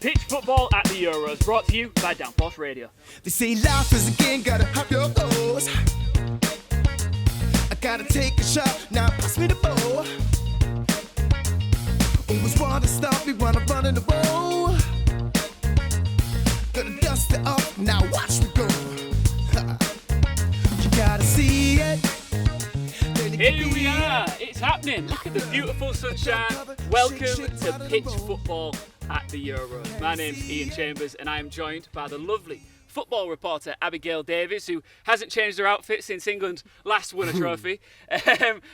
Pitch Football at the Euros, brought to you by Downforce Radio. They say life is a game, gotta have your goals. I gotta take a shot, now pass me the ball. Always wanna stop me when I'm running the ball. Gotta dust it off, now watch me go. You gotta see it. Here we are, it's happening. Look at the beautiful sunshine. Welcome to Pitch Football at the Euros. My name's Iain Chambers and I am joined by the lovely football reporter Abigail Davies, who hasn't changed her outfit since England last won a trophy.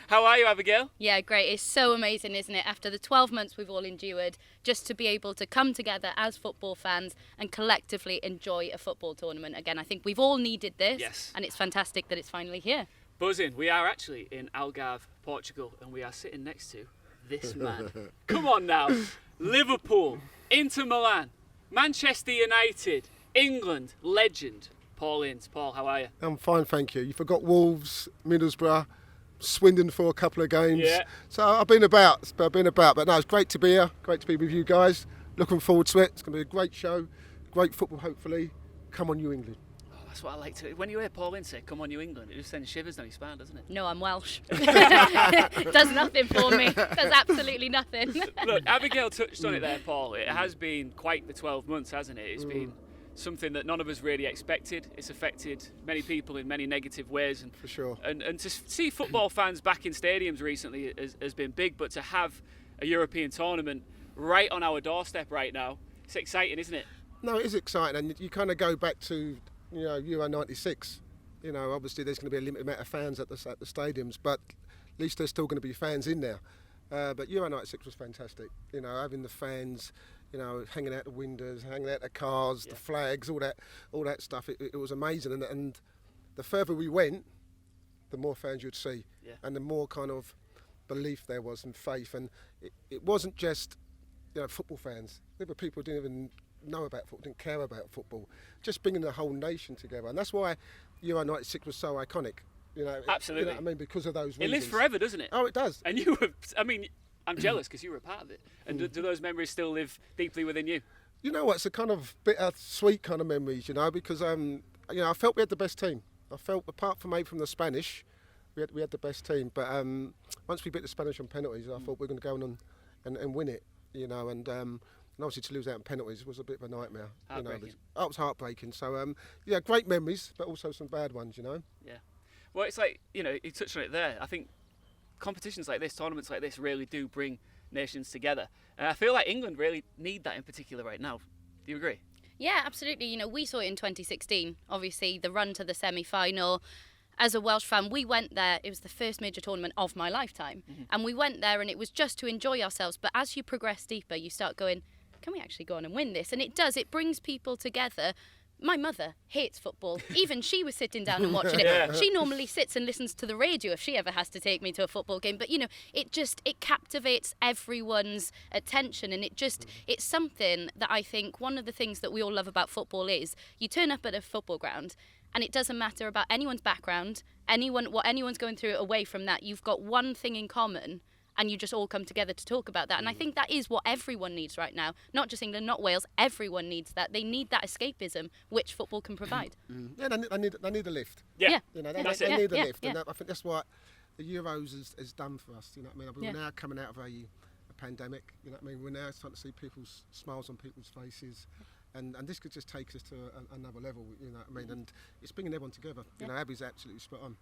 How are you, Abigail? Yeah, great. It's so amazing, isn't it? After the 12 months we've all endured, just to be able to come together as football fans and collectively enjoy a football tournament again. I think we've all needed this, Yes. And it's fantastic that it's finally here. Buzzing. We are actually in Algarve, Portugal, and we are sitting next to this man. Come on now. Liverpool, Inter Milan, Manchester United, England, legend, Paul Ince. Paul, how are you? I'm fine, thank you. You forgot Wolves, Middlesbrough, Swindon for a couple of games. Yeah. So I've been about. But no, it's great to be here. Great to be with you guys. Looking forward to it. It's going to be a great show. Great football, hopefully. Come on, you England. That's what I like to. When you hear Paul Ince say, "Come on, you England," it just sends shivers down your spine, doesn't it? No, I'm Welsh. Does nothing for me. Does absolutely nothing. Look, Abigail touched on it there, Paul. It has been quite the 12 months, hasn't it? It's been something that none of us really expected. It's affected many people in many negative ways. And, For sure. And to see football fans back in stadiums recently has been big, but to have a European tournament right on our doorstep right now, it's exciting, isn't it? No, it is exciting. And you kind of go back to, Euro 96. Obviously there's going to be a limited amount of fans at the stadiums, but at least there's still going to be fans in there. But Euro 96 was fantastic. Having the fans, hanging out the windows, hanging out the cars, the flags, all that stuff. It was amazing. And the further we went, the more fans you'd see, and the more kind of belief there was and faith. And it wasn't just football fans. There were people who didn't even know about football, didn't care about football, just bringing the whole nation together. And that's why Euro 96 was so iconic. Absolutely. Because of those reasons. It lives forever, doesn't it? Oh, it does. And I'm jealous because you were a part of it. And do those memories still live deeply within you? You know what? It's a kind of bitter-sweet kind of memories, because I felt we had the best team. I felt, apart from maybe from the Spanish, we had the best team. But once we beat the Spanish on penalties, I thought we were going to go on and win it. And obviously to lose out on penalties was a bit of a nightmare. Heartbreaking. It was heartbreaking. So great memories, but also some bad ones. Yeah. Well, it's like you touched on it there. I think competitions like this, tournaments like this, really do bring nations together. And I feel like England really need that in particular right now. Do you agree? Yeah, absolutely. We saw it in 2016. Obviously, the run to the semi-final. As a Welsh fan, we went there. It was the first major tournament of my lifetime. Mm-hmm. And we went there and it was just to enjoy ourselves. But as you progress deeper, you start going, can we actually go on and win this? And it does. It brings people together. My mother hates football. Even she was sitting down and watching it. Yeah. She normally sits and listens to the radio if she ever has to take me to a football game. But, it captivates everyone's attention. And it's something that I think one of the things that we all love about football is you turn up at a football ground and it doesn't matter about anyone's background, what anyone's going through away from that. You've got one thing in common. And you just all come together to talk about that. And I think that is what everyone needs right now. Not just England, not Wales. Everyone needs that. They need that escapism, which football can provide. Yeah, they need a lift. Yeah. They need a lift. And I think that's what the Euros has done for us. We're now coming out of a pandemic. We're now starting to see people's smiles on people's faces. And this could just take us to another level. And it's bringing everyone together. Abby's absolutely spot on.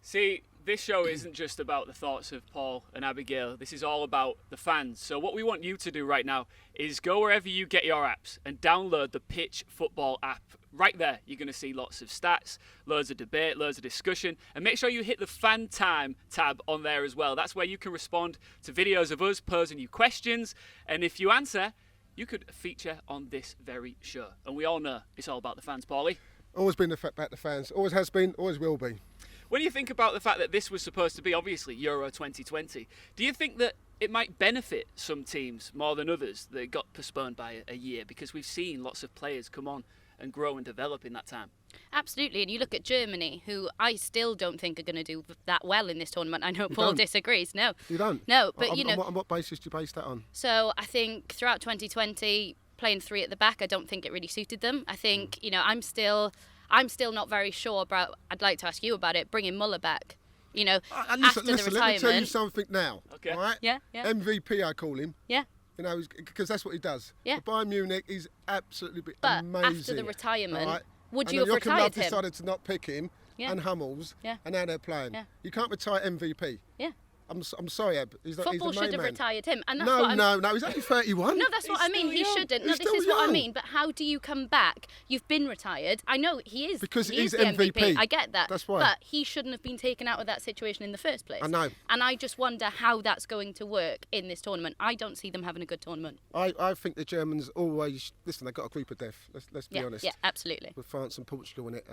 See, this show isn't just about the thoughts of Paul and Abigail. This is all about the fans. So what we want you to do right now is go wherever you get your apps and download the Pitch Football app. Right there, you're going to see lots of stats, loads of debate, loads of discussion. And make sure you hit the Fan Time tab on there as well. That's where you can respond to videos of us posing you questions. And if you answer, you could feature on this very show. And we all know it's all about the fans, Paulie. Always been about the fans. Always has been, always will be. When you think about the fact that this was supposed to be, obviously, Euro 2020, do you think that it might benefit some teams more than others that got postponed by a year? Because we've seen lots of players come on and grow and develop in that time. Absolutely, and you look at Germany, who I still don't think are going to do that well in this tournament. I know Paul disagrees. No. You don't? No, but on what basis do you base that on? So I think throughout 2020, playing 3 at the back, I don't think it really suited them. I think, I'm still not very sure about, I'd like to ask you about it, bringing Muller back. After the retirement. Let me tell you something now. Okay. All right? Yeah. MVP, I call him. Yeah. Because that's what he does. Yeah. For Bayern Munich, he's absolutely But amazing. after the retirement, right? would And you then have Joachim retired Löw him? decided to not pick him and Hummels, and now they're playing. Yeah. You can't retire MVP. Yeah. I'm sorry, Ab. He's Football a main should have man. retired him. And that's No, what no, he's only 31. No, that's what I mean. He shouldn't. No, He's this is still what I young. mean. But how do you come back? You've been retired. I know he is. Because he he's is the MVP. I get that. That's why. But he shouldn't have been taken out of that situation in the first place. I know. And I just wonder how that's going to work in this tournament. I don't see them having a good tournament. I think the Germans always listen. They've got a group of death. Let's be honest. Yeah, absolutely. With France and Portugal in it.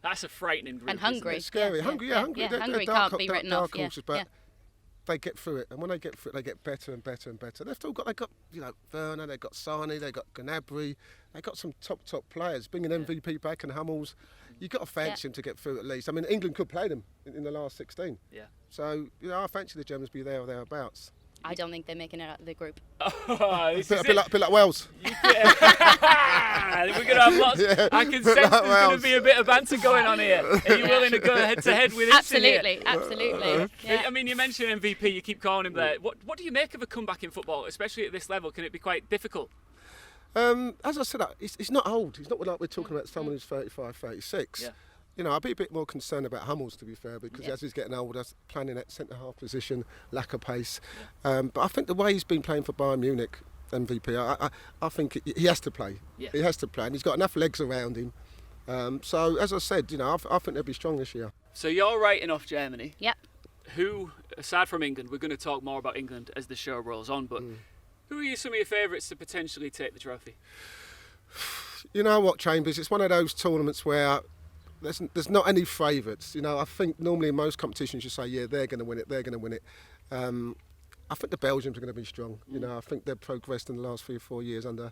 That's a frightening group. And Hungary. It's scary. Yeah, Hungary, yeah, Hungary. yeah, They're Hungary dark, can't be dark, written dark off. horses, but they get through it. And when they get through it, they get better and better and better. They've got Werner, they've got Sane, they've got Gnabry, they've got some top players. Bringing MVP back and Hummels, you've got to fancy them to get through at least. I mean, England could play them in the last 16. Yeah. So I fancy the Germans be there or thereabouts. I don't think they're making it out of the group. This A is bit like Wales. We're going to have lots. Yeah, I can bit sense like there's going Wales. to be a bit of banter going on here. Are you willing to go head to head with Ince in here? Absolutely. Yeah. I mean, you mentioned MVP. You keep calling him there. What do you make of a comeback in football, especially at this level? Can it be quite difficult? As I said, he's not old. He's not like we're talking about someone who's 35, 36. Yeah. I'd be a bit more concerned about Hummels, to be fair, because as he's getting older, playing in that centre-half position, lack of pace. But I think the way he's been playing for Bayern Munich, MVP, I think he has to play. Yeah. He has to play, and he's got enough legs around him. So, as I said, I think they'll be strong this year. So you're writing off Germany. Yep. Who, aside from England, we're going to talk more about England as the show rolls on, but who are some of your favourites to potentially take the trophy? You know what, Chambers? It's one of those tournaments where there's not any favourites. I think normally in most competitions you say, yeah, they're going to win it, they're going to win it. I think the Belgians are going to be strong. I think they've progressed in the last 3 or 4 years under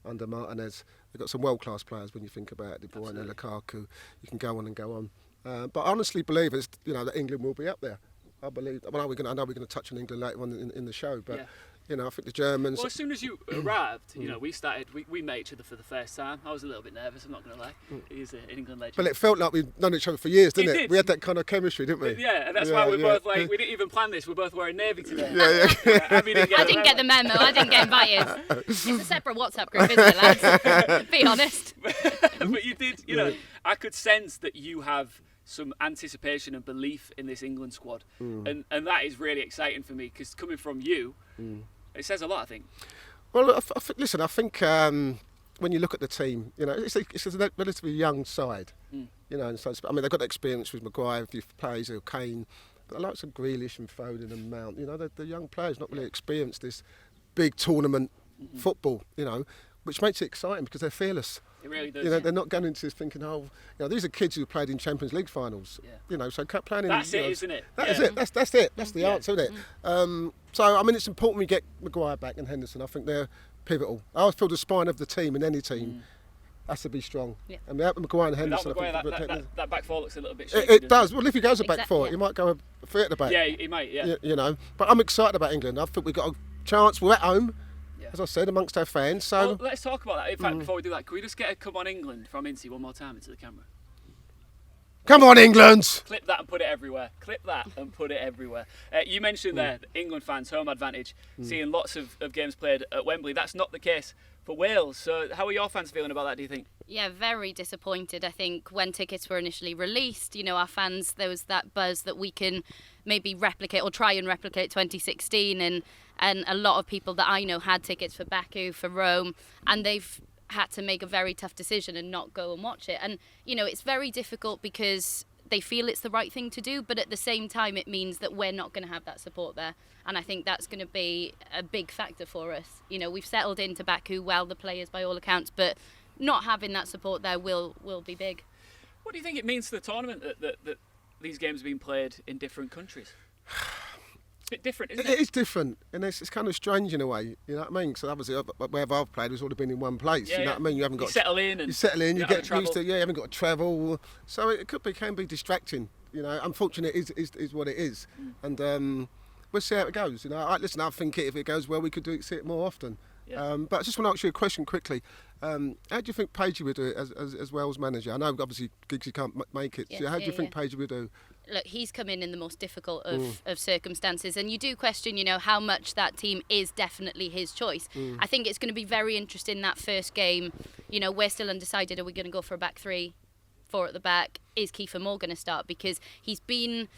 Martinez. They've got some world-class players when you think about it. De Bruyne, Lukaku. You can go on and go on. But I honestly believe that England will be up there. I believe. I know we're going to touch on England later on in the show, but. I think the Germans. Well, as soon as you arrived, we met each other for the first time. I was a little bit nervous, I'm not going to lie. He's an England legend. But it felt like we'd known each other for years, didn't it? Did. We had that kind of chemistry, didn't we? Yeah, and that's why we're both like, we didn't even plan this, we're both wearing navy today. Yeah. I didn't get the memo, I didn't get invited. It's a separate WhatsApp group, isn't it, lads? Be honest. But you did, I could sense that you have some anticipation and belief in this England squad. And that is really exciting for me, because coming from you, it says a lot, I think. Well, I think when you look at the team, it's a relatively young side. And so they've got the experience with Maguire, if he plays, or Kane. But the likes of Grealish and Foden and Mount, the young players not really experienced this big tournament football, which makes it exciting because they're fearless. It really does. They're not going into this thinking, these are kids who played in Champions League finals. Yeah. So playing in. That's it, isn't it? That is it. That's it. That's the answer, isn't it? So I mean, it's important we get Maguire back and Henderson. I think they're pivotal. I always feel the spine of the team in any team has to be strong. Yeah. And without Maguire and Henderson, Without Maguire, that back four looks a little bit shaky. It does. Well, if he goes a back four, he might go a three at the back. Yeah, he might. Yeah. But I'm excited about England. I think we've got a chance. We're at home. As I said, amongst our fans. So well, let's talk about that. In fact, before we do that, can we just get a "Come on England" from Ince one more time into the camera? Come on, England! Clip that and put it everywhere. You mentioned there, England fans, home advantage, seeing lots of games played at Wembley. That's not the case for Wales. So how are your fans feeling about that, do you think? Yeah, very disappointed. I think when tickets were initially released, our fans, there was that buzz that we can maybe replicate or try and replicate 2016, and a lot of people that I know had tickets for Baku, for Rome, and they've had to make a very tough decision and not go and watch it. And it's very difficult because they feel it's the right thing to do, but at the same time it means that we're not going to have that support there, and I think that's going to be a big factor for us. We've settled into Baku well, the players by all accounts, but not having that support there will be big. What do you think it means to the tournament that these games are being played in different countries? It's a bit different, isn't it? It is different, and it's kind of strange in a way. You know what I mean? So obviously, wherever I've played, it's all been in one place. Yeah, you know what I mean? You haven't got you settle in. You get used to. Yeah, you haven't got to travel. So it can be distracting. Unfortunately, it is what it is, and we'll see how it goes. I think if it goes well, we could see it more often. Yeah. But I just want to ask you a question quickly. How do you think Pagey would do it as Wales manager? I know obviously Giggsy can't make it. So how do you think Pagey would do? Look, he's come in the most difficult of circumstances, and you do question, how much that team is definitely his choice. I think it's going to be very interesting that first game. We're still undecided. Are we going to go for a back 3, 4 at the back? Is Kiefer Moore going to start? Because he's been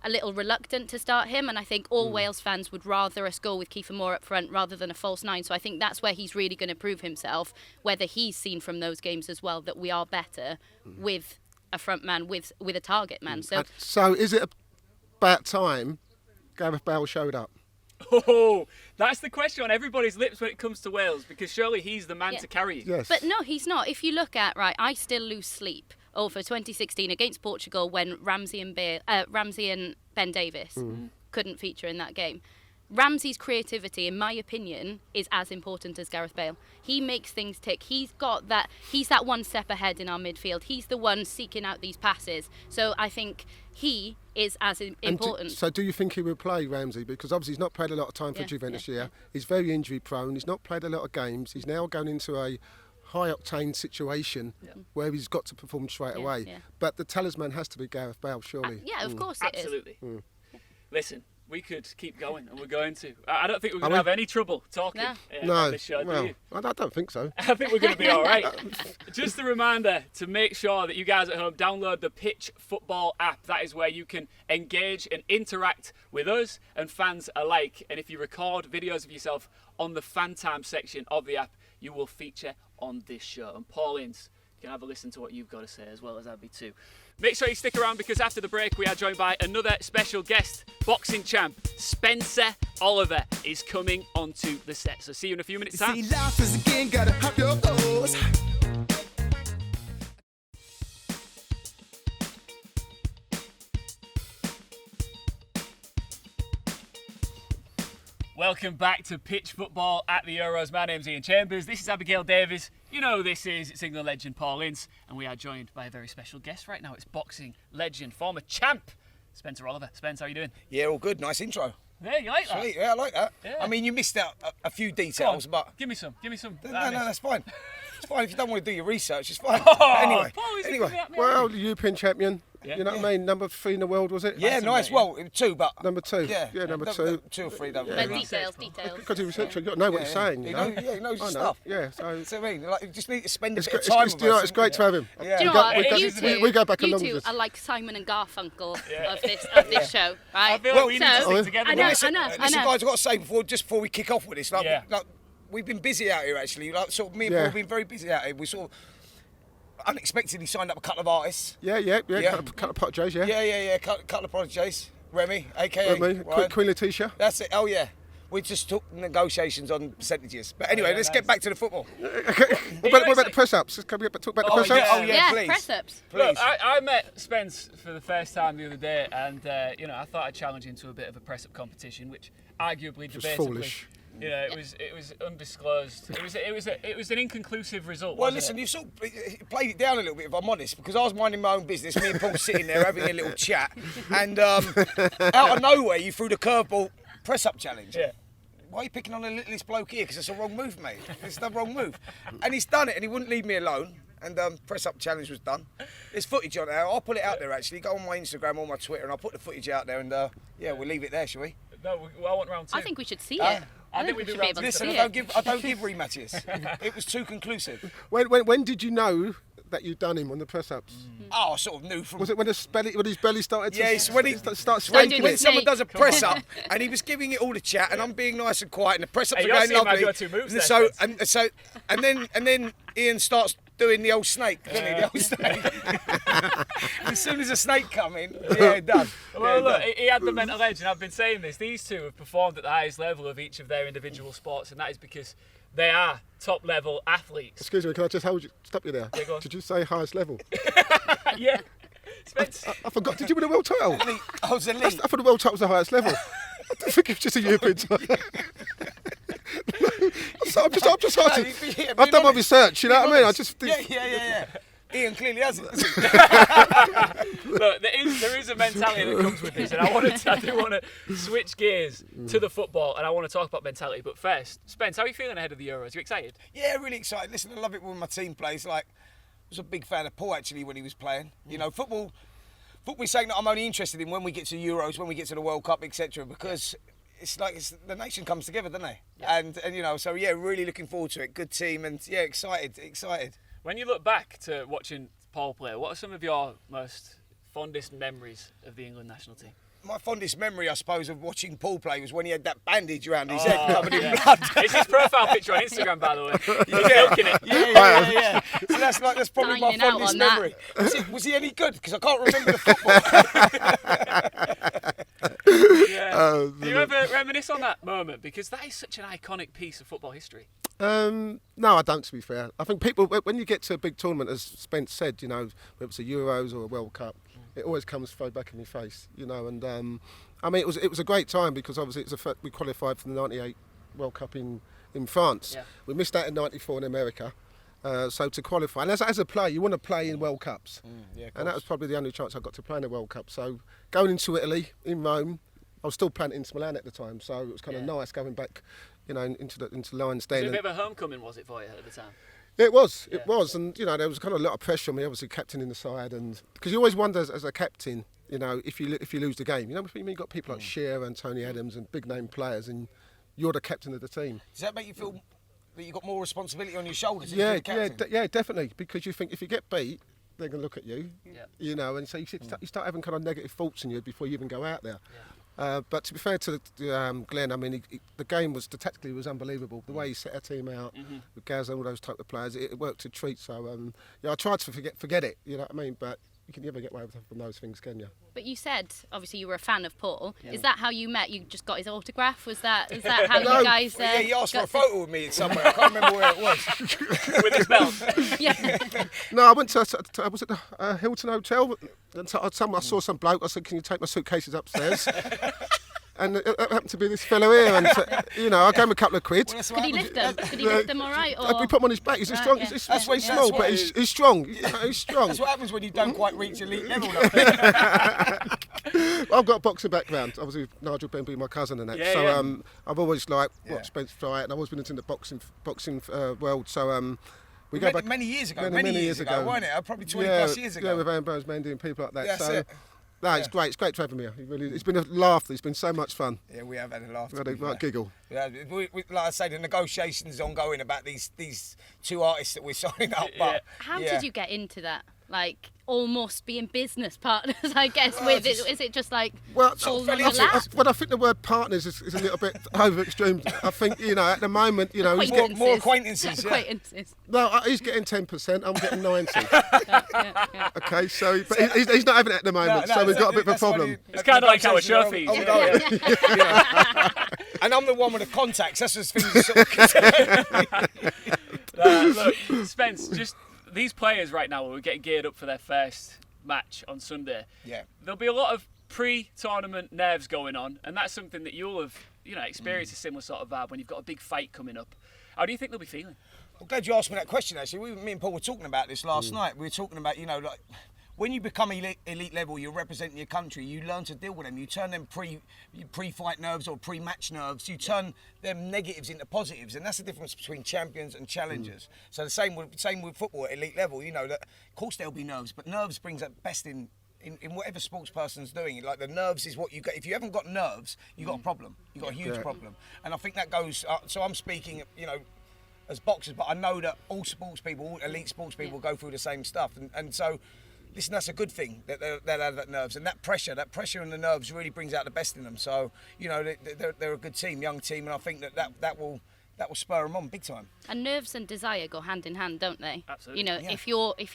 a little reluctant to start him, and I think all Wales fans would rather us go with Kiefer Moore up front rather than a false 9. So I think that's where he's really going to prove himself, whether he's seen from those games as well that we are better with a front man, with a target man. So is it about time Gareth Bale showed up? Oh, that's the question on everybody's lips when it comes to Wales, because surely he's the man to carry you. Yes. But no, he's not. If you look at, I still lose sleep over 2016 against Portugal when Ramsey and Ben Davies couldn't feature in that game. Ramsey's creativity, in my opinion, is as important as Gareth Bale. He makes things tick. He's that one step ahead in our midfield. He's the one seeking out these passes. So I think he is as important. So do you think he will play Ramsey? Because obviously he's not played a lot of time for Juventus here. He's very injury prone. He's not played a lot of games. He's now going into a high octane situation where he's got to perform straight away. Yeah. But the talisman has to be Gareth Bale, surely. Of course it is. Absolutely. Listen, we could keep going, and we're going to. I don't think we're going to have any trouble talking on this show, do you? I don't think so. I think we're going to be all right. Just a reminder to make sure that you guys at home download the Pitch Football app. That is where you can engage and interact with us and fans alike. And if you record videos of yourself on the fan time section of the app, you will feature on this show. And Paul Ince, you can have a listen to what you've got to say, as well as Abby too. Make sure you stick around, because after the break we are joined by another special guest. Boxing champ Spencer Oliver is coming onto the set. So see you in a few minutes time. See, life is a game, gotta have your goals. Welcome back to Pitch Football at the Euros. My name's Iain Chambers. This is Abigail Davies. You know this is Signal legend Paul Ince, and we are joined by a very special guest right now. It's boxing legend, former champ, Spencer Oliver. Spence, how are you doing? Yeah, all good. Nice intro. Yeah, you like that? Sweet. Yeah, I like that. Yeah. I mean, you missed out a few details, but Give me some. no, that's fine. It's fine if you don't want to do your research. It's fine. Paul, anyway. Well, the European champion. Yeah. You know what I mean? Number 3 in the world, was it? Yeah, nice. Well, 2, but Number 2. yeah, number 2. 2 or 3. Don't But really. details. Because he was literally, you got to know what he's saying. He You know? knows, he knows I his know. stuff. Yeah, so That's what I mean. Like, you just need to spend a it's, bit of it's, time it's, with you know, us. it's great to have him. Yeah. Do you know what? We go back a long You two distance. are like Simon and Garfunkel of this show, right? I feel like we need to So- stick together. I know, Listen, I guys, know. I've got to say before we kick off with this, like Yeah. we've been busy out here actually. Like, sort of me and Paul have been very busy out here. We sort of unexpectedly signed up a couple of artists. Yeah. Couple of pot J's, yeah. Yeah. Couple of prodigies. Remy, aka Remy, Ryan. Queen Laetitia. That's it. Oh yeah. We just took negotiations on percentages. But anyway, let's get back to the football. What about the press-ups? Can we talk about the press-ups? Yeah, please. press-ups. Look, Please. I met Spence for the first time the other day, and I thought I'd challenge him to a bit of a press-up competition, which arguably, was debatably, foolish. it was undisclosed. It was an inconcluve result. Well, wasn't listen, it? you sort of played it down a little bit, if I'm honest, because I was minding my own business. Me and Paul sitting there having a little chat, and out of nowhere, you threw the curveball press-up challenge. Yeah. Why are you picking on the littlest bloke here? Because it's a wrong move, mate. It's the wrong move. And he's done it, and he wouldn't leave me alone. And press-up challenge was done. There's footage on there. I'll put it out there, actually. Go on my Instagram or my Twitter, and I'll put the footage out there. And, we'll leave it there, shall we? No, I want round 2. I think we should see Huh? it. I think we do should be round able to Listen, see I it. don't give rematches. It was too conclusive. When did you know that you'd done him on the press-ups? Oh, I sort of knew from... Was it when his belly started to Yeah, it's when he start doing swanking when his it? someone snake. does a press up and he was giving it all the chat and I'm being nice and quiet and the press ups Hey, are you're going seeing my lovely. go-to moves there, So Spence. and then Iain starts doing the old snake, doesn't he? The old snake. As soon as a snake come in, done. Well, Yeah, look, done. he had the mental edge, and I've been saying this. These two have performed at the highest level of each of their individual sports, and that is because they are top-level athletes. Excuse me, can I just stop you there? Yeah, go on. Did you say highest level? Yeah. Spence, I forgot. Did you win a world title? I was elite. I thought the world title was the highest level. I don't think it was just a European title. I'm just asking. Yeah, I've done my honest. research, you know what I mean? I Honest. just Yeah. Iain clearly hasn't. Look, there is a mentality that comes with this, and I do want to switch gears to the football, and I want to talk about mentality. But first, Spence, how are you feeling ahead of the Euros? You excited? Yeah, really excited. Listen, I love it when my team plays. Like, I was a big fan of Paul actually when he was playing. You know, football is something that I'm only interested in when we get to Euros, when we get to the World Cup, etc. Because it's like the nation comes together, doesn't they? Yeah. And you know, so yeah, really looking forward to it. Good team, and yeah, excited. When you look back to watching Paul play, what are some of your most fondest memories of the England national team? My fondest memory, I suppose, of watching Paul play was when he had that bandage around his head covered in blood. It's his profile picture on Instagram, by the way. He's milking it. Yeah. So that's probably my Dining out fondest on memory. Was he any good? Because I can't remember the football. Yeah. Do you ever reminisce on that moment? Because that is such an iconic piece of football history. No, I don't, to be fair. I think people, when you get to a big tournament, as Spence said, you know, whether it's a Euros or a World Cup, it always comes thrown back in your face, you know. And I mean, it was a great time because obviously we qualified for the '98 World Cup in France. Yeah. We missed out in '94 in America. So to qualify, and as a player, you want to play in World Cups, and that was probably the only chance I got to play in a World Cup. So going into Italy, in Rome, I was still playing in Ince Milan at the time, so it was kind of nice going back, you know, into Lions Den. Was it a bit of a homecoming, was it, for you at the time? It was, and you know there was kind of a lot of pressure on me, obviously captaining the side, and because you always wonder as a captain, you know, if you lose the game, you know, you've got people like Shearer and Tony Adams and big name players, and you're the captain of the team. Does that make you feel that you've got more responsibility on your shoulders? Yeah, definitely, because you think if you get beat, they're going to look at you, you know, and so you start having kind of negative thoughts in you before you even go out there. Yeah. But to be fair to Glenn, I mean, the game tactically was unbelievable. The way he set our team out with Gaz and all those type of players, it worked to treat. So I tried to forget it. You know what I mean? But you can never get away from those things, can you? But you said obviously you were a fan of Paul. Yeah. Is that how you met? You just got his autograph? Was that how you guys? Yeah, he asked for a photo with me somewhere. I can't remember where it was. With his belt. Yeah. No, I went to was it the Hilton Hotel? And I saw some bloke. I said, "Can you take my suitcases upstairs?" And it happened to be this fellow here, and you know, I gave him a couple of quid. Could he lift them? Could he lift them all right? Or? We put him on his back. He's strong. Yeah. He's small, but he's strong. He's strong. That's what happens when you don't quite reach elite level. I've got a boxing background. Obviously, Nigel Benn being my cousin and that. Yeah, so I've always watched Spence fight, and I've always been into the boxing world. So we go back many years ago, wasn't it? Probably 20 plus years ago. Yeah, with Ambrose Mendy and people like that. That's it. No, it's great. It's great to have him here. It's been a laugh. It's been so much fun. Yeah, we have had a laugh. We had a giggle. Yeah, like I say, the negotiations ongoing about these two artists that we're signing up. But how did you get into that? Like almost being business partners, I guess. With it, is it just like I think the word partners is a little bit over extreme. I think at the moment he's getting more acquaintances. No, he's getting 10%. I'm getting 90. Okay, so but he's not having it at the moment, so we've got a bit of a problem. It's kind of like our show fees. And I'm the one with the contacts. That's just things. Sort of look, Spence, just. These players right now are getting geared up for their first match on Sunday. Yeah. There'll be a lot of pre-tournament nerves going on, and that's something that you'll have, experienced a similar sort of vibe when you've got a big fight coming up. How do you think they'll be feeling? I'm glad you asked me that question, actually. Me and Paul were talking about this last night. We were talking about, like, when you become elite level, you're representing your country, you learn to deal with them. You turn them pre-fight nerves or pre-match nerves, you turn them negatives into positives. And that's the difference between champions and challengers. So the same with football at elite level, that of course there'll be nerves, but nerves brings out the best in whatever sports person's doing. Like the nerves is what you get. If you haven't got nerves, you've got a problem. You've got a huge problem. And I think that goes, so I'm speaking, as boxers, but I know that all sports people, all elite sports people go through the same stuff. And so, listen, that's a good thing that they have that nerves, and that pressure and the nerves really brings out the best in them. So, they're a good team, young team, and I think that will spur them on big time. And nerves and desire go hand in hand, don't they? Absolutely. If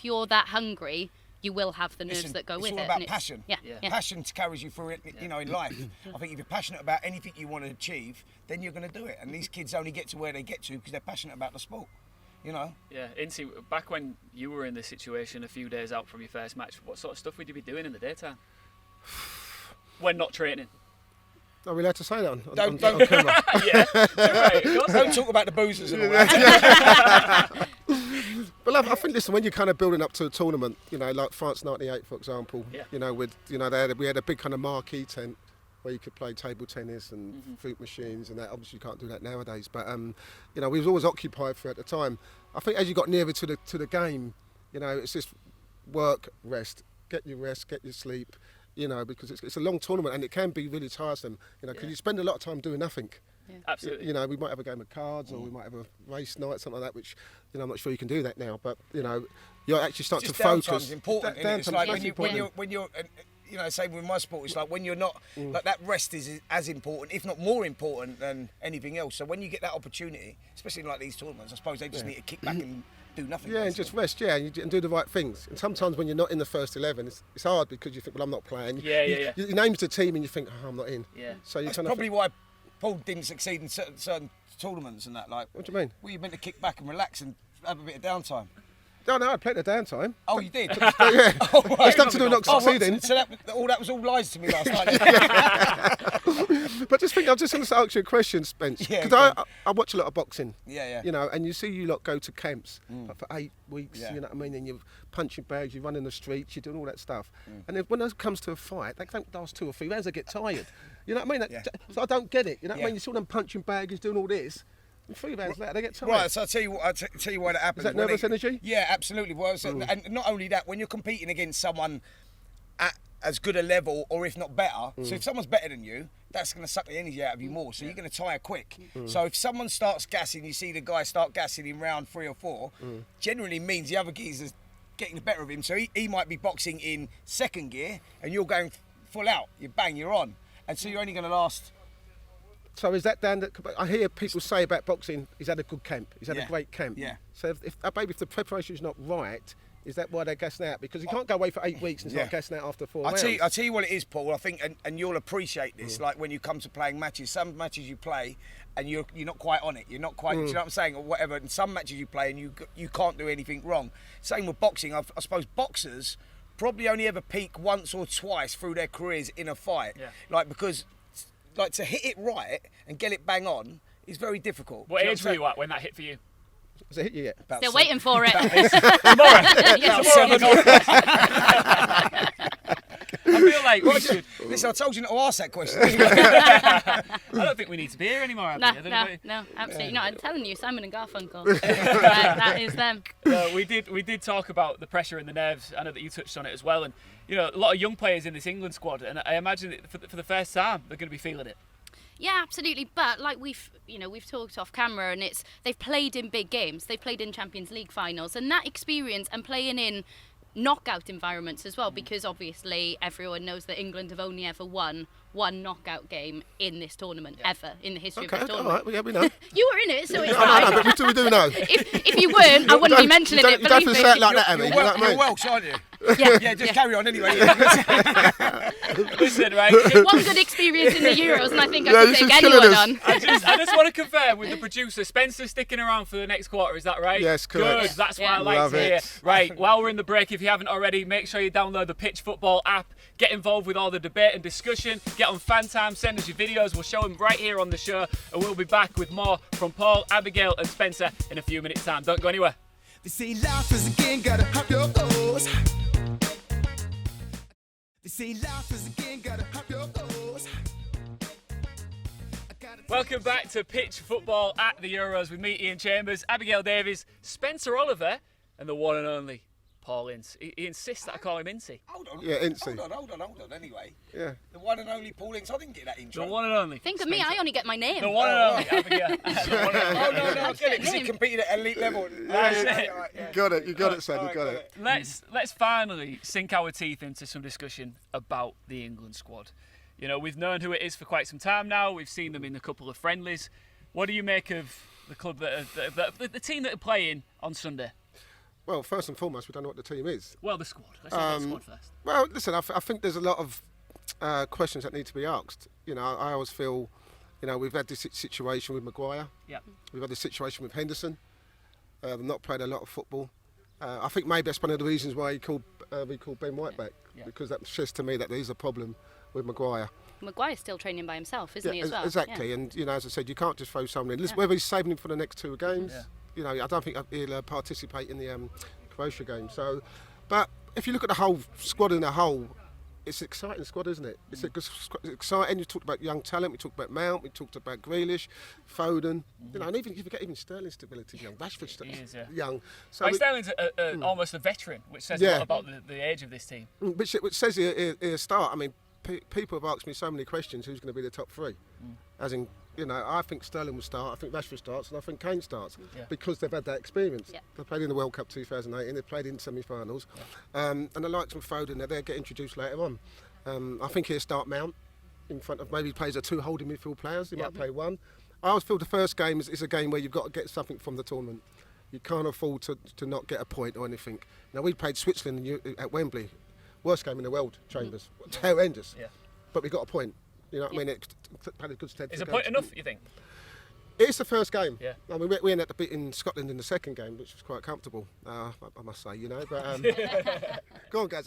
you're that hungry, you will have the nerves that go with it. It's all about passion. Yeah. Passion carries you through it, in life. I think if you're passionate about anything you want to achieve, then you're going to do it. And these kids only get to where they get to because they're passionate about the sport. Yeah, Ince, back when you were in this situation a few days out from your first match, what sort of stuff would you be doing in the daytime? When not training? Are we allowed to say that on don't camera? Yeah, right, don't talk about the boozers and all that. But I think when you're kind of building up to a tournament, you know, like France '98, for example, you know, we had a big kind of marquee tent where you could play table tennis and fruit machines and that. Obviously, you can't do that nowadays. But you know, we was always occupied for at the time. I think as you got nearer to the game, you know, it's just work, rest, get your sleep. You know, because it's a long tournament and it can be really tiresome. You know, because you spend a lot of time doing nothing. Yeah. Absolutely. You know, we might have a game of cards or we might have a race night, something like that, which, you know, I'm not sure you can do that now. But, you know, you're actually starting to focus. Downtime's important. It's like when you're, you know, same with my sport, it's like when you're not, like that rest is as important, if not more important than anything else. So when you get that opportunity, especially in like these tournaments, I suppose they just need to kick back and do nothing. Yeah, and just rest, and do the right things. And sometimes when you're not in the first 11, it's hard because you think, well, I'm not playing. Yeah. You name the team and you think, oh, I'm not in. Yeah. So you That's kind probably why Paul didn't succeed in certain tournaments and that. Like, What do you mean? Well, you're meant to kick back and relax and have a bit of downtime. No, I played the downtime. Oh, you did? Yeah. Oh, right. It's nothing to do with not succeeding. So that was all lies to me last night. But just think, I'm just going to ask you a question, Spence. Yeah, Because I watch a lot of boxing. Yeah. You know, and you see you lot go to camps like for 8 weeks, Yeah. you know what I mean? And you're punching bags, you're running the streets, you're doing all that stuff. And then when it comes to a fight, they don't last 2 or 3 rounds, they get tired. You know what I mean? Yeah. So I don't get it. You know what Yeah. I mean? You saw them punching bags, doing all this. And 3 rounds later, they get tired. Right, so I'll tell you why that happens. Is that nervous energy? Yeah, absolutely. Well, and not only that, when you're competing against someone at as good a level, or if not better, so if someone's better than you, that's going to suck the energy out of you more. So you're going to tire quick. So if someone starts gassing, you see the guy start gassing in round 3 or 4, generally means the other geezer's getting the better of him. So he might be boxing in second gear, and you're going full out. You're on, and so you're only going to last. So is that down that I hear people say about boxing, he's had a good camp, he's had a great camp. Yeah. So if the preparation is not right, is that why they're gassing out? Because you can't go away for 8 weeks and start gassing out after 4 rounds. I'll tell you what it is, Paul. I think, and you'll appreciate this. Like when you come to playing matches, some matches you play, and you're not quite on it. You're not quite. Do you know what I'm saying, or whatever. And some matches you play, and you can't do anything wrong. Same with boxing. I suppose boxers probably only ever peak once or twice through their careers in a fight. Yeah. Like because. Like to hit it right and get it bang on is very difficult. What age were you at when that hit for you? Has it hit you yet? Still waiting for it. Tomorrow. I feel like we should. Listen, I told you not to ask that question. I don't think we need to be here anymore, Abby. No, absolutely not. I'm telling you, Simon and Garfunkel. That is them. We did talk about the pressure and the nerves. I know that you touched on it as well, and you know a lot of young players in this England squad, and I imagine that for the first time they're going to be feeling it. Yeah, absolutely. But like we've talked off camera, and they've played in big games. They've played in Champions League finals, and that experience and playing in knockout environments as well, because obviously everyone knows that England have only ever won one knockout game in this tournament ever in the history of this tournament. All right, well, yeah, we know. You were in it, so it's I fine. know, but we do know. If you weren't, I wouldn't be mentioning it. You don't Believe have to me. say it like that, Abby. You know what I You're mean? Welsh, aren't you? Yeah, Just carry on anyway. Listen, right? One good experience in the Euros, and I think I Yeah, could this take is killing anyone us. on. I just want to confirm with the producer, Spencer sticking around for the next quarter, is that right? Yes, correct. Good, that's what Yeah. I like Love to hear. it. Right, while we're in the break, if you haven't already, make sure you download the Pitch Football app, get involved with all the debate and discussion, get on Fan Time, send us your videos, we'll show them right here on the show, and we'll be back with more from Paul, Abigail and Spencer in a few minutes' time. Don't go anywhere. They say life is a game, gotta hop your goals. They say life is a game, gotta hop your goals. Welcome back to Pitch Football at the Euros with me, Iain Chambers, Abigail Davies, Spencer Oliver, and the one and only Paul Ince. He insists that I call him Ince. Hold on. Yeah, Ince. Hold on. Anyway. Yeah. The one and only Paul Ince. I didn't get that intro. The one and only. Think of me, I only get my name. The one and only Abigail. The one and only. Oh, no, I get it, because he competed at elite level. That's it. You got it, son, you got it. Let's finally sink our teeth into some discussion about the England squad. You know, we've known who it is for quite some time now. We've seen them in a couple of friendlies. What do you make of the club the team that are playing on Sunday? Well, first and foremost, we don't know what the team is. Well, the squad. Let's talk about the squad first. Well, listen, I think there's a lot of questions that need to be asked. You know, I always feel, you know, we've had this situation with Maguire. Yeah. We've had this situation with Henderson. They've not played a lot of football. I think maybe that's one of the reasons why we called Ben White back, because that says to me that there is a problem with Maguire. Maguire's still training by himself, isn't he, as well? Exactly, Yeah. and you know, as I said, you can't just throw someone in. Listen, whether he's saving him for the next 2 games, you know, I don't think he'll participate in the Croatia game. So, but if you look at the whole squad in a whole, it's an exciting squad, isn't it? It's exciting. You talked about young talent. We talked about Mount. We talked about Grealish, Foden. You know, and even you forget even Sterling's stability young. Rashford's young. So Sterling's almost a veteran, which says a lot about the age of this team. Which says here start. I mean, people have asked me so many questions. Who's going to be the top three? As in, you know, I think Sterling will start. I think Rashford starts, and I think Kane starts because they've had that experience. Yeah. They played in the World Cup 2018. They played in semi-finals, and the likes of Foden, they'll get introduced later on. I think he'll start Mount in front of maybe he plays two holding midfield players. He might play one. I always feel the first game is a game where you've got to get something from the tournament. You can't afford to not get a point or anything. Now we played Switzerland at Wembley, worst game in the world. Chambers, horrendous. Yeah. But we got a point. You know what I mean? It had a good stead. Is a point enough, you think? It's the first game. Yeah. I mean, we ended up beating Scotland in the second game, which was quite comfortable, I must say, you know. But go on, guys.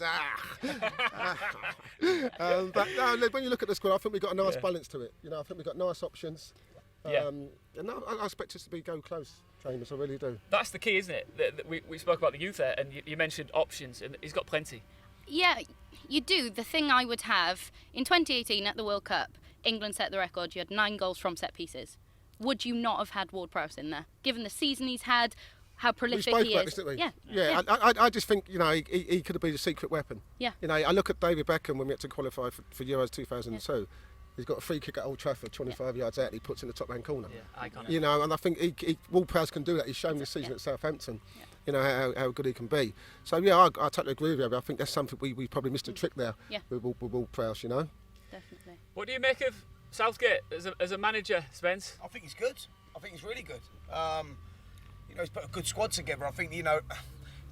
But no, when you look at the squad, I think we've got a nice balance to it. You know, I think we've got nice options. And I expect us to go close, Chambers. I really do. That's the key, isn't it? We spoke about the youth there, and you mentioned options, and he's got plenty. Yeah, you do. The thing I would have, in 2018 at the World Cup, England set the record. You had 9 goals from set pieces. Would you not have had Ward-Prowse in there? Given the season he's had, how prolific he is. This, didn't we? Yeah. I just think, you know, he could have been a secret weapon. Yeah. You know, I look at David Beckham when we had to qualify for Euros 2002. Yeah. He's got a free kick at Old Trafford, 25 yards out, and he puts in the top hand corner. Yeah, iconic. You know, and I think Ward-Prowse can do that. He's shown this season at Southampton. Yeah. You know how good he can be. So yeah, I totally agree with you. I think that's something we probably missed a trick there with Ward-Prowse. You know. Definitely. What do you make of Southgate as a manager, Spence? I think he's good. I think he's really good. You know, he's put a good squad together. I think, you know,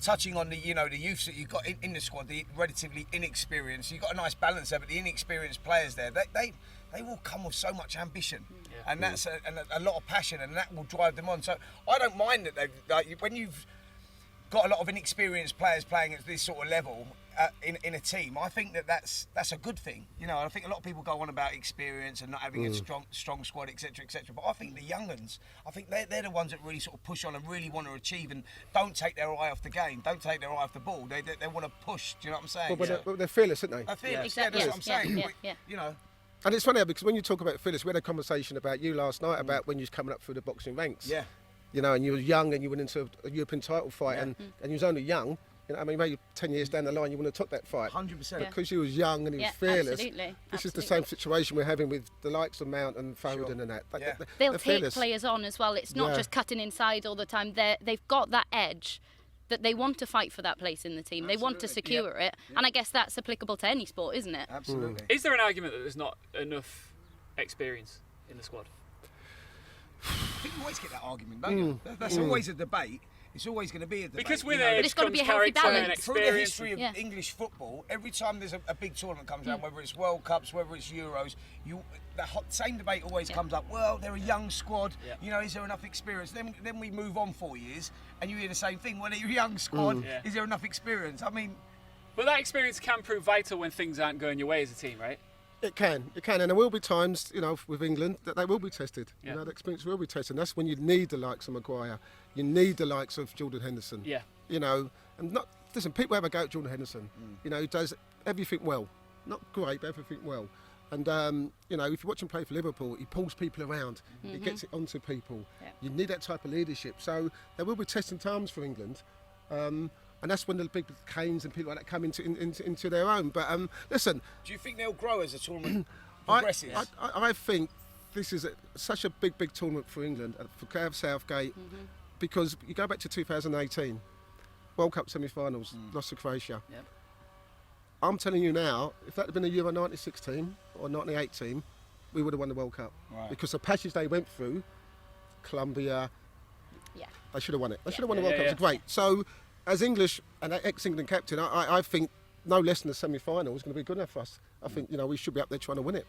touching on the youths that you've got in the squad, the relatively inexperienced, you've got a nice balance there, but the inexperienced players there, they will come with so much ambition, and that's a lot of passion, and that will drive them on. So I don't mind that when you've got a lot of inexperienced players playing at this sort of level in a team, I think that's a good thing. You know, I think a lot of people go on about experience and not having a strong squad, etc., etc. But I think the young uns, I think they're the ones that really sort of push on and really want to achieve and don't take their eye off the game, don't take their eye off the ball. They want to push. Do you know what I'm saying? But they're fearless, aren't they? They're fearless. Exactly. Yeah, that's what I'm saying. Yeah. You know. And it's funny because when you talk about fearless, we had a conversation about you last night about when you was coming up through the boxing ranks. Yeah. You know, and you were young and you went into a European title fight and you was only young. You know, I mean, maybe 10 years down the line you wouldn't have took that fight. 100%. Because you was young and he was fearless. Absolutely. This is the same situation we're having with the likes of Mount and Foden and that. They'll they're take fearless. players on as well. It's not just cutting inside all the time. They've got that edge that they want to fight for that place in the team. Absolutely. They want to secure it. And I guess that's applicable to any sport, isn't it? Absolutely. Is there an argument that there's not enough experience in the squad? I think you always get that argument, don't you? That's always a debate. It's always going to be a debate. Because with But age it's got to comes be a healthy character and balance. Through the experience. history of English football, every time there's a big tournament comes around, whether it's World Cups, whether it's Euros, same debate always comes up. Well, they're a young squad. Yeah. You know, is there enough experience? Then we move on 4 years, and you hear the same thing. Well, they're a young squad. Is there enough experience? I mean, But that experience can prove vital when things aren't going your way as a team, right? It can, and there will be times, you know, with England that they will be tested. Yeah. You know, the experience will be tested. And that's when you need the likes of Maguire, you need the likes of Jordan Henderson. Yeah. You know, and listen, people have a go at Jordan Henderson. You know, he does everything well, not great, but everything well. And you know, if you watch him play for Liverpool, he pulls people around, he gets it onto people. Yeah. You need that type of leadership. So there will be testing times for England. And that's when the big Kanes and people like that come into their own. But listen, do you think they'll grow as the tournament progresses? I think this is such a big tournament for England, for Gareth Southgate, because you go back to 2018, World Cup semi-finals, lost to Croatia. Yep. I'm telling you now, if that had been a Euro 96 team or 98 team, we would have won the World Cup. Right. Because the passage they went through, Colombia, they should have won it. They should have won the World Cup. It was great. So, as English and ex-England captain, I think no less than the semi-final is going to be good enough for us. I think, you know, we should be up there trying to win it.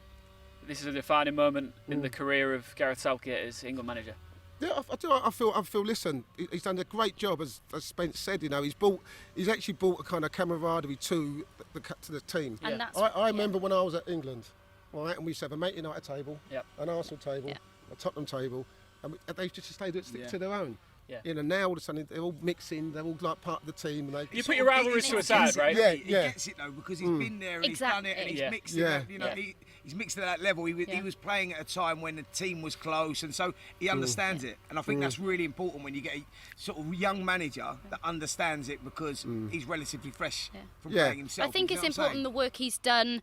This is a defining moment in the career of Gareth Southgate as England manager. Yeah, I do. I feel. Listen, he's done a great job, as Spence said. You know, he's actually brought a kind of camaraderie to the team. And that's, I remember when I was at England, right, and we used to have a Man United table, an Arsenal table, a Tottenham table, and they just stayed stick to their own. Yeah. You know, now all of a sudden they're all mixing, they're all like part of the team. And You put your rivalries to a side, right? Yeah, He gets it though because he's been there and he's done it and he's mixed it. You know, he's mixed at that level. He was playing at a time when the team was close, and so he understands it. And I think that's really important when you get a sort of young manager that understands it because he's relatively fresh from playing himself. I think it's important the work he's done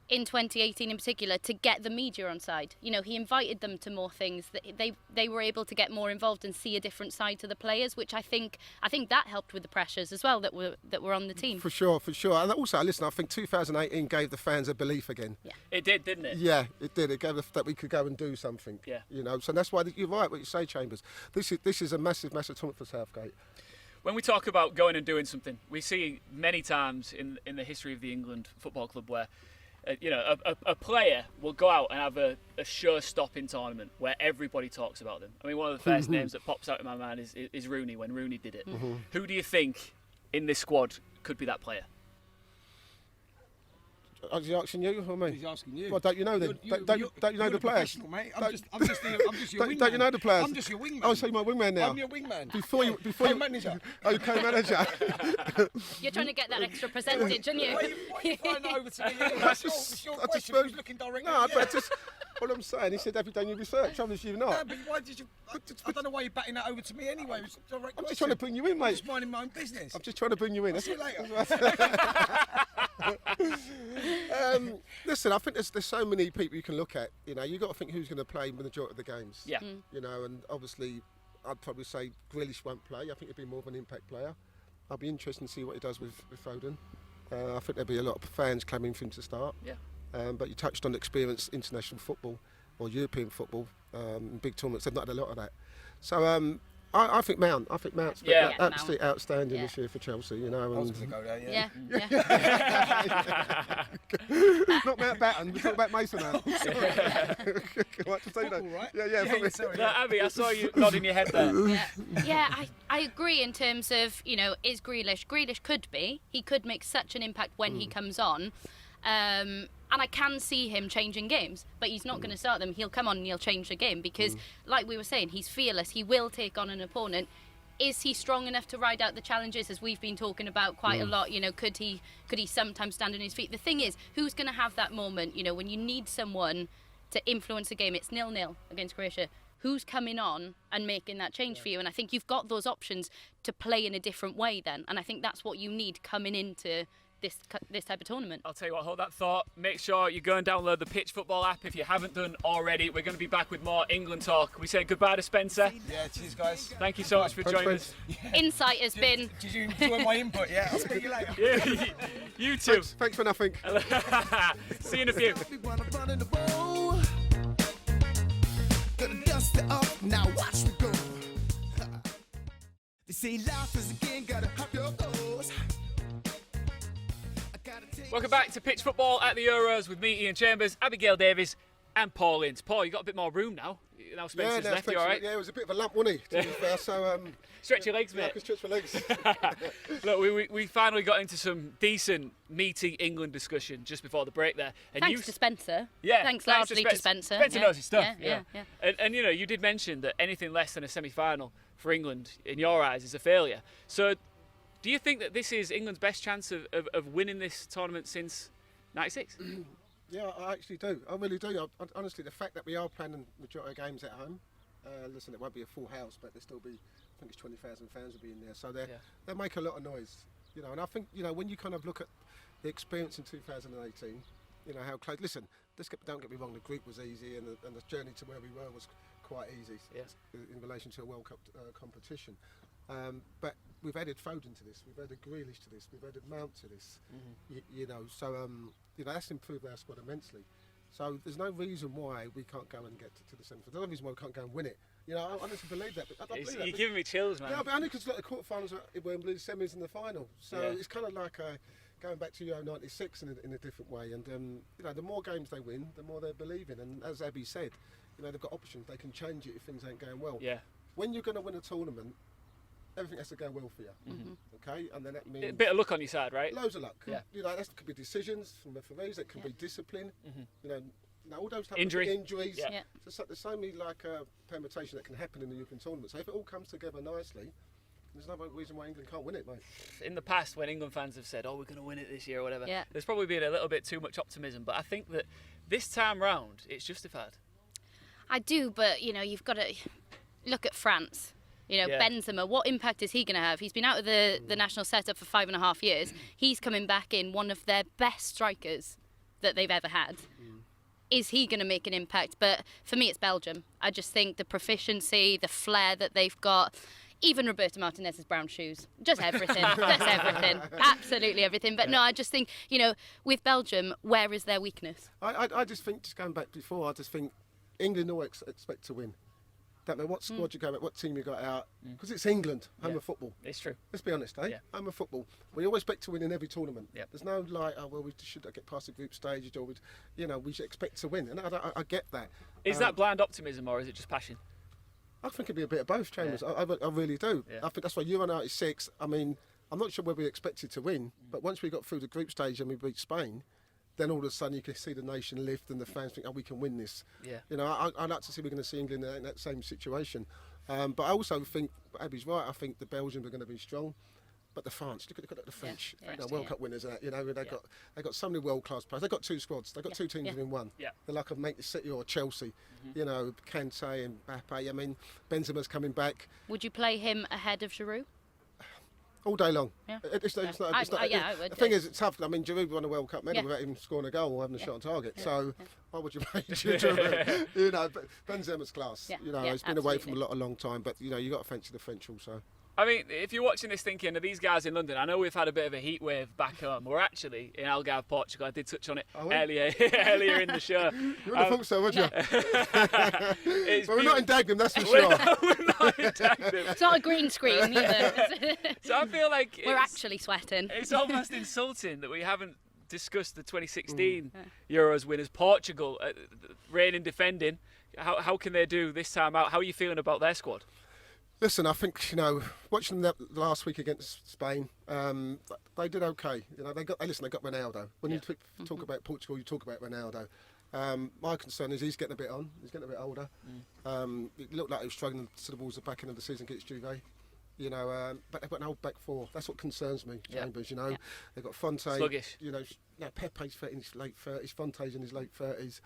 in 2018 in particular to get the media on side. You know, he invited them to more things, that they were able to get more involved and see a different side to the players, which I think that helped with the pressures as well that were on the team. For sure. And also, listen, I think 2018 gave the fans a belief again. Yeah. It did, didn't it? Yeah, it did. It gave us that we could go and do something. Yeah. You know, so that's why you're right what you say, Chambers. This is a massive tournament for Southgate. When we talk about going and doing something, we see many times in the history of the England Football Club where a player will go out and have a show-stopping tournament where everybody talks about them. I mean, one of the first names that pops out in my mind is Rooney, when Rooney did it. Who do you think in this squad could be that player? Is he asking you or me? He's asking you. Well, don't you know them? Don't you know the players? Mate. I'm just your wingman. Don't you know the players? I'm just your wingman. Oh, so you're my wingman now. I'm your wingman. Before you, manager. Oh, you're co-manager. You're trying to get that extra percentage, aren't you? Why are you throwing that over to me? It's your question. Who's looking directly No, at you? but just what I'm saying. He said, "Have you done your research?" Obviously, you've not. No, but why did you? I don't know why you're batting that over to me anyway. It was a direct I'm question. just trying to bring you in, I'm mate. just minding my own business. I'm just trying to bring you in. See you later. Listen, I think there's so many people you can look at. You know, you've got to think who's going to play the majority of the games. Yeah. You know, and obviously, I'd probably say Grealish won't play. I think he'll be more of an impact player. I'll be interested to see what he does with Foden. I think there'll be a lot of fans clamoring for him to start. Yeah. But you touched on experienced international football or European football, big tournaments. They've not had a lot of that. So I think Mount. I think Mount's been absolutely outstanding this year for Chelsea. You know, I was and going to go there. not Mount Batten. We're talking about Mason Mount. What to say Football, right? Yeah. Sorry. No, Abby, I saw you nodding your head there. I agree in terms of, you know, is Grealish could be. He could make such an impact when he comes on. And I can see him changing games, but he's not going to start them. He'll come on and he'll change the game because, like we were saying, he's fearless. He will take on an opponent. Is he strong enough to ride out the challenges, as we've been talking about quite a lot? You know, could he sometimes stand on his feet? The thing is, who's going to have that moment? You know, when you need someone to influence a game, it's 0-0 against Croatia. Who's coming on and making that change for you? And I think you've got those options to play in a different way then. And I think that's what you need coming into this type of tournament. I'll tell you what, hold that thought. Make sure you go and download the Pitch Football app if you haven't done already. We're going to be back with more England talk. We say goodbye to Spencer. Yeah, cheers, guys. Thank you so much for joining us. Insight has been... Did you enjoy my input? Yeah, I'll speak to you later. Yeah, you too. Thanks for nothing. See you in a few. We wanna run in the bowl. Gonna dust it up, now watch me go. They say life is a game, gotta have your goals. Welcome back to Pitch Football at the Euros with me, Iain Chambers, Abigail Davies and Paul Ince. Paul, you got a bit more room now. Now Spencer's left, you all right? Yeah, it was a bit of a lump, wasn't he? To be fair, so Stretch your legs, I mate. can stretch my legs. Look, we finally got into some decent, meaty England discussion just before the break there. And Thanks to Spencer. Yeah, Thanks largely to Spencer. Spencer knows his stuff. Yeah. And you know, you did mention that anything less than a semi-final for England, in your eyes, is a failure. So, do you think that this is England's best chance of winning this tournament since '96? Yeah, I actually do. I really do. Honestly, the fact that we are playing the majority of games at home, listen, it won't be a full house, but there'll still be, I think it's 20,000 fans will be in there. So they make a lot of noise, you know. And I think, you know, when you kind of look at the experience in 2018, you know, how close. Listen, don't get me wrong, the group was easy and the journey to where we were was quite easy in relation to a World Cup competition. But we've added Foden to this, we've added Grealish to this, we've added Mount to this, you know, so you know, that's improved our squad immensely. So there's no reason why we can't go and get to the semi-final. There's no reason why we can't go and win it. You know, I honestly believe that. But I believe You're giving me chills, man. Yeah, but only because like, the quarterfinals are Wembley, the semis and the final. So it's kind of like going back to Euro '96 in a different way. And you know, the more games they win, the more they believe in. And as Abby said, you know, they've got options. They can change it if things ain't going well. Yeah. When you're going to win a tournament, everything has to go well for you. Okay, and then that means A bit of luck on your side, right? loads of luck. Yeah. You know, that could be decisions from referees. It can be discipline. You know, You know, all those type Injury. of injuries. Yeah. Yeah. There's so many permutation that can happen in the European tournament. So if it all comes together nicely, there's no reason why England can't win it, mate. In the past, when England fans have said, "Oh, we're going to win it this year" or whatever, Yeah. there's probably been a little bit too much optimism. But I think that this time round, it's justified. I do, but you've got to look at France. Yeah. Benzema, what impact is he going to have? He's been out of the national setup for 5.5 years. He's coming back in one of their best strikers that they've ever had. Is he going to make an impact? But for me, it's Belgium. I just think the proficiency, the flair that they've got, even Roberto Martinez's brown shoes, just everything. Just everything. Absolutely everything. But no, I just think, with Belgium, where is their weakness? I just think, just going back before, I just think England always expect to win. Don't matter what squad you go at, what team you got out, because it's England, home of football. It's true. Let's be honest, Yeah. home of football. We always expect to win in every tournament. Yeah. There's no we should get past the group stage, or we should expect to win. And I get that. Is that blind optimism or is it just passion? I think it'd be a bit of both, Chambers. I really do. Yeah. I think that's why Euro 96, I mean, I'm not sure whether we expected to win, but once we got through the group stage and we beat Spain, then all of a sudden you can see the nation lift and the fans think, we can win this. Yeah. I'd like to see we're going to see England in that same situation. But I also think, Abby's right, I think the Belgians are going to be strong. But the France, look at the French, World Cup winners. They've got so many world class players. They've got two squads. They've got two teams in one. Yeah. They're like a Manchester City or Chelsea. Kante and Mbappe. I mean, Benzema's coming back Would you play him ahead of Giroud? all day long. Yeah. It's not, I would. the thing is, it's tough. I mean, Giroud won a World Cup medal Yeah. without even scoring a goal or having a shot on target. So why would you play Giroud? But Benzema's class. Yeah. He's been away from Absolutely. a long time. But you got to fancy the French also. I mean, if you're watching this thinking of these guys in London, I know we've had a bit of a heat wave back home. We're actually in Algarve, Portugal. I did touch on it earlier in the show. You would have thought so, would you? It's Well, we're not in Dagenham, that's for We're sure. not in Dagenham. It's not a green screen either. So I feel like We're actually sweating. it's almost insulting that we haven't discussed the 2016 Euros winners, Portugal, reigning defending. How can they do this time out? How are you feeling about their squad? Listen, I think watching them last week against Spain, they did okay. They got Ronaldo. When you talk about Portugal, you talk about Ronaldo. My concern is he's getting a bit on. He's getting a bit older. It looked like he was struggling towards the back end of the season against Juve. But they've got an old back four. That's what concerns me, Chambers. They've got Fonte. Sluggish. Pepe's in his late 30s. Fonte's in his late 30s.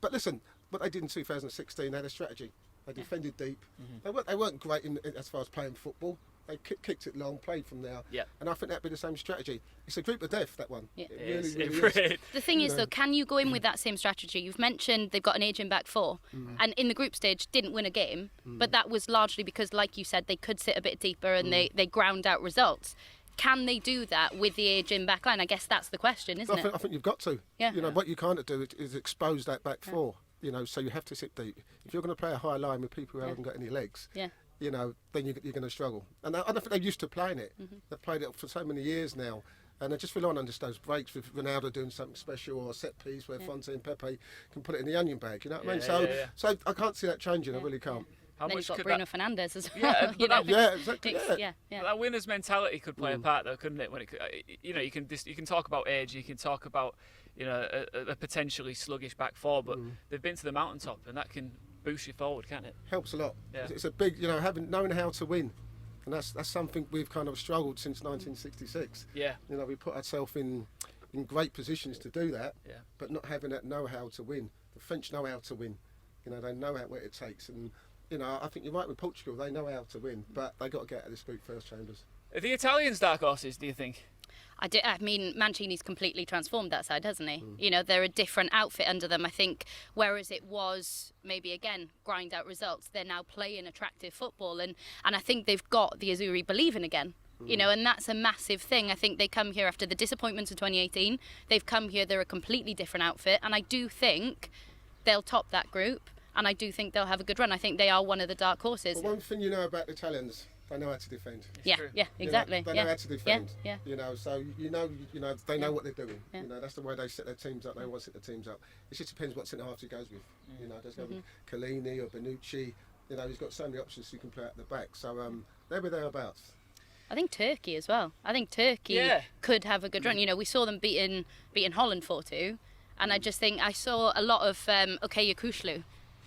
But listen, what they did in 2016, they had a strategy. They defended deep. They weren't great as far as playing football. They kicked it long, played from there. Yeah. And I think that'd be the same strategy. It's a group of death, that one. Yeah. It really is. The thing is, though, can you go in with that same strategy? You've mentioned they've got an ageing back four, and in the group stage didn't win a game, but that was largely because, like you said, they could sit a bit deeper and they ground out results. Can they do that with the ageing back line? I guess that's the question, isn't I think you've got to. Yeah. What you can't do is expose that back four. So you have to sit deep. If you're going to play a high line with people who haven't got any legs, then you're going to struggle. And I don't think they're used to playing it. They've played it for so many years now. And they just rely on just those breaks with Ronaldo doing something special or a set piece where Fonte and Pepe can put it in the onion bag. You know what I mean? So I can't see that changing. I really can't. How then much you've got could Bruno that... Fernandes as well. Yeah, but that- Yeah, exactly. Yeah. But that winner's mentality could play a part, though, couldn't it? When you can talk about age, you can talk about a potentially sluggish back four, but they've been to the mountaintop, and that can boost you forward, can't it? Helps a lot. Yeah. It's a big, knowing how to win, and that's something we've kind of struggled since 1966. Yeah. We put ourselves in great positions to do that, Yeah. but not having that know-how to win. The French know how to win. They know what it takes, and I think you're right with Portugal. They know how to win, but they got to get out of this group first, Chambers. Are the Italians dark horses, do you think? I mean, Mancini's completely transformed that side, hasn't he? They're a different outfit under them. I think whereas it was maybe, again, grind out results, they're now playing attractive football. And I think they've got the Azzurri believing again. And that's a massive thing. I think they come here after the disappointments of 2018. They've come here, they're a completely different outfit. And I do think they'll top that group. And I do think they'll have a good run. I think they are one of the dark horses. But one thing you know about the Italians, they know how to defend. Yeah, true. exactly. They know how to defend. Yeah. So they know what they're doing. That's the way they set their teams up. They always set their teams up. It just depends what centre half he goes with. There's going to be Chiellini or Bonucci. He's got so many options you can play at the back. So they'll be thereabouts. I think Turkey as well. I think Turkey could have a good run. We saw them beating Holland 4-2. And I just think I saw a lot of Okay Yakushlu,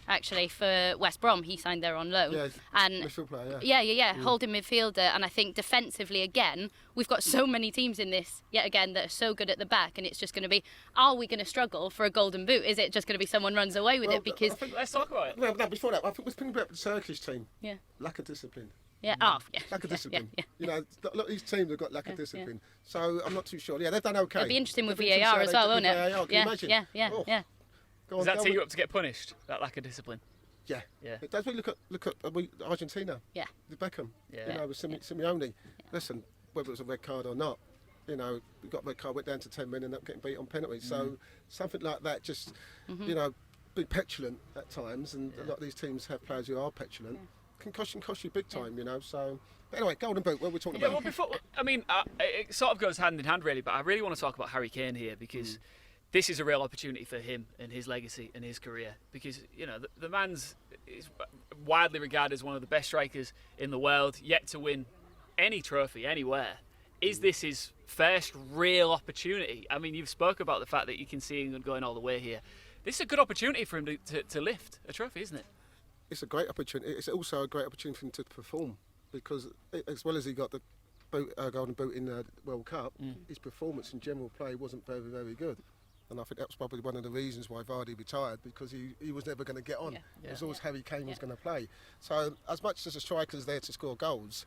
actually, for West Brom. He signed there on loan. Yeah, and midfield player, yeah. holding midfielder. And I think defensively, again, we've got so many teams in this, yet again, that are so good at the back. And it's just going to be, are we going to struggle for a golden boot? Is it just going to be someone runs away with it? Because Let's talk about it. Well, no, before that, I think we're thinking about the Turkish team. Yeah. Lack of discipline. Yeah. Lack of discipline. Yeah. You know, a lot of these teams have got lack of discipline. So I'm not too sure. Yeah, they've done okay. It'll be interesting with It'll be VAR as well, won't it? VAR. Can you imagine? Yeah. Oh. Go Does on, that go tee on. you up to get punished? That lack of discipline. Yeah. Yeah. It does. We look at Argentina. Yeah. With Beckham. Yeah. You know, with Simeone. Listen, whether it was a red card or not, you know, we got a red card, went down to 10 men, and ended up getting beat on penalties. So something like that, just you know, be petulant at times, and a lot of these teams have players who are petulant. Can cost you big time, you know. So, but anyway, golden boot. What we're talking Yeah, about? well, before, I mean, it sort of goes hand in hand, really, but I really want to talk about Harry Kane here because this is a real opportunity for him and his legacy and his career because, you know, the man's is widely regarded as one of the best strikers in the world, yet to win any trophy anywhere. Is this his first real opportunity? I mean, you've spoke about the fact that you can see him going all the way here. This is a good opportunity for him to lift a trophy, isn't it? It's a great opportunity. It's also a great opportunity for him to perform because, as well as he got the golden boot in the World Cup, his performance in general play wasn't very, very good. And I think that was probably one of the reasons why Vardy retired because he was never going to get on. It was always Harry Kane was going to play. So as much as a striker is there to score goals,